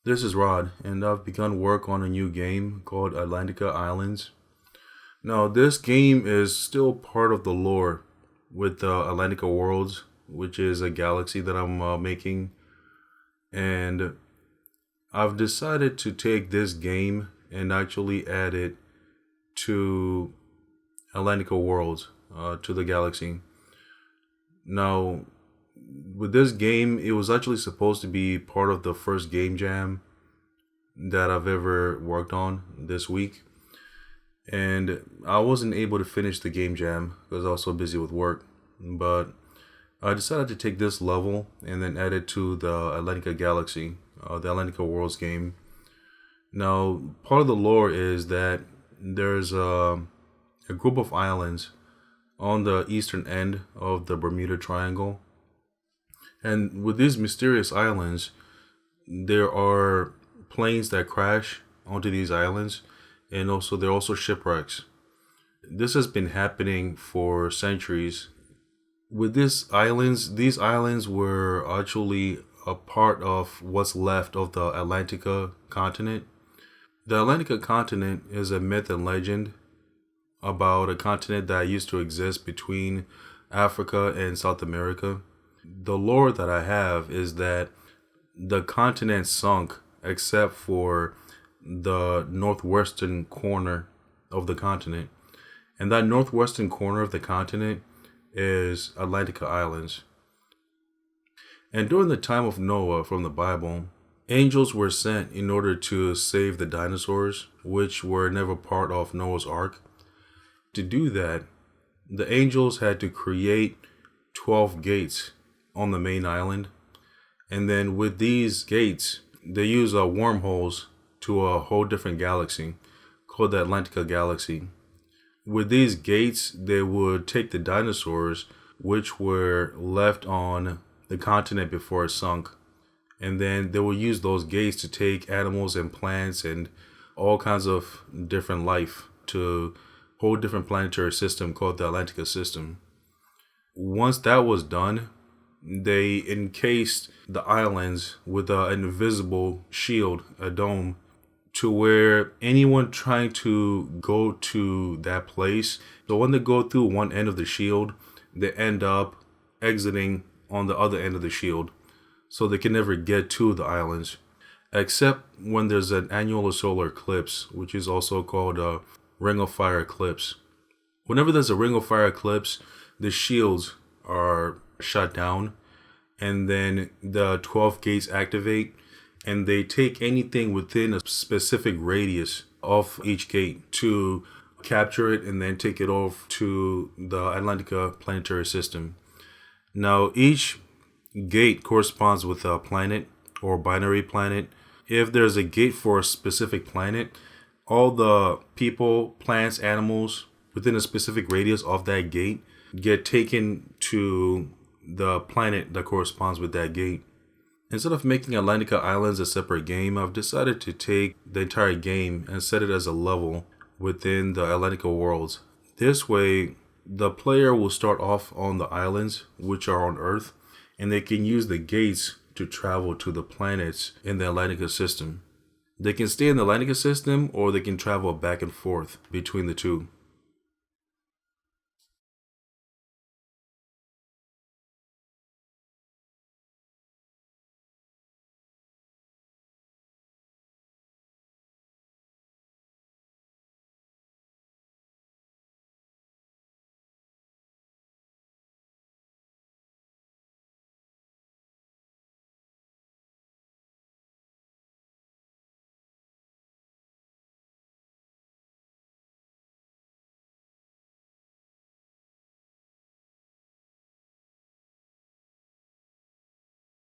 This is Rod, and I've begun work on a new game called Atlantica Islands. Now, this game is still part of the lore with Atlantica Worlds, which is a galaxy that I'm making. And I've decided to take this game and actually add it to Atlantica Worlds, to the galaxy. Now, with this game, it was actually supposed to be part of the first game jam that I've ever worked on this week. And I wasn't able to finish the game jam because I was so busy with work. But I decided to take this level and then add it to the Atlantica Galaxy, the Atlantica Worlds game. Now, part of the lore is that there's a group of islands on the eastern end of the Bermuda Triangle. And with these mysterious islands, there are planes that crash onto these islands, and also there are also shipwrecks. This has been happening for centuries. With these islands were actually a part of what's left of the Atlantica continent. The Atlantica continent is a myth and legend about a continent that used to exist between Africa and South America. The lore that I have is that the continent sunk except for the northwestern corner of the continent. And that northwestern corner of the continent is Atlantica Islands. And during the time of Noah from the Bible, angels were sent in order to save the dinosaurs, which were never part of Noah's Ark. To do that, the angels had to create 12 gates on the main island. And then with these gates, they use wormholes to a whole different galaxy called the Atlantica Galaxy. With these gates, they would take the dinosaurs which were left on the continent before it sunk. And then they will use those gates to take animals and plants and all kinds of different life to a whole different planetary system called the Atlantica System. Once that was done, they encased the islands with an invisible shield, a dome, to where anyone trying to go to that place, so when they go through one end of the shield, they end up exiting on the other end of the shield, so they can never get to the islands, except when there's an annular solar eclipse, which is also called a Ring of Fire eclipse. Whenever there's a Ring of Fire eclipse, the shields are shut down, and then the 12 gates activate, and they take anything within a specific radius of each gate to capture it and then take it off to the Atlantica planetary system. Now, each gate corresponds with a planet or binary planet. If there's a gate for a specific planet, all the people, plants, animals within a specific radius of that gate get taken to the planet that corresponds with that gate. Instead of making Atlantica Islands a separate game, I've decided to take the entire game and set it as a level within the Atlantica Worlds. This way, the player will start off on the islands, which are on Earth, and they can use the gates to travel to the planets in the Atlantica System. They can stay in the Atlantica System, or they can travel back and forth between the two.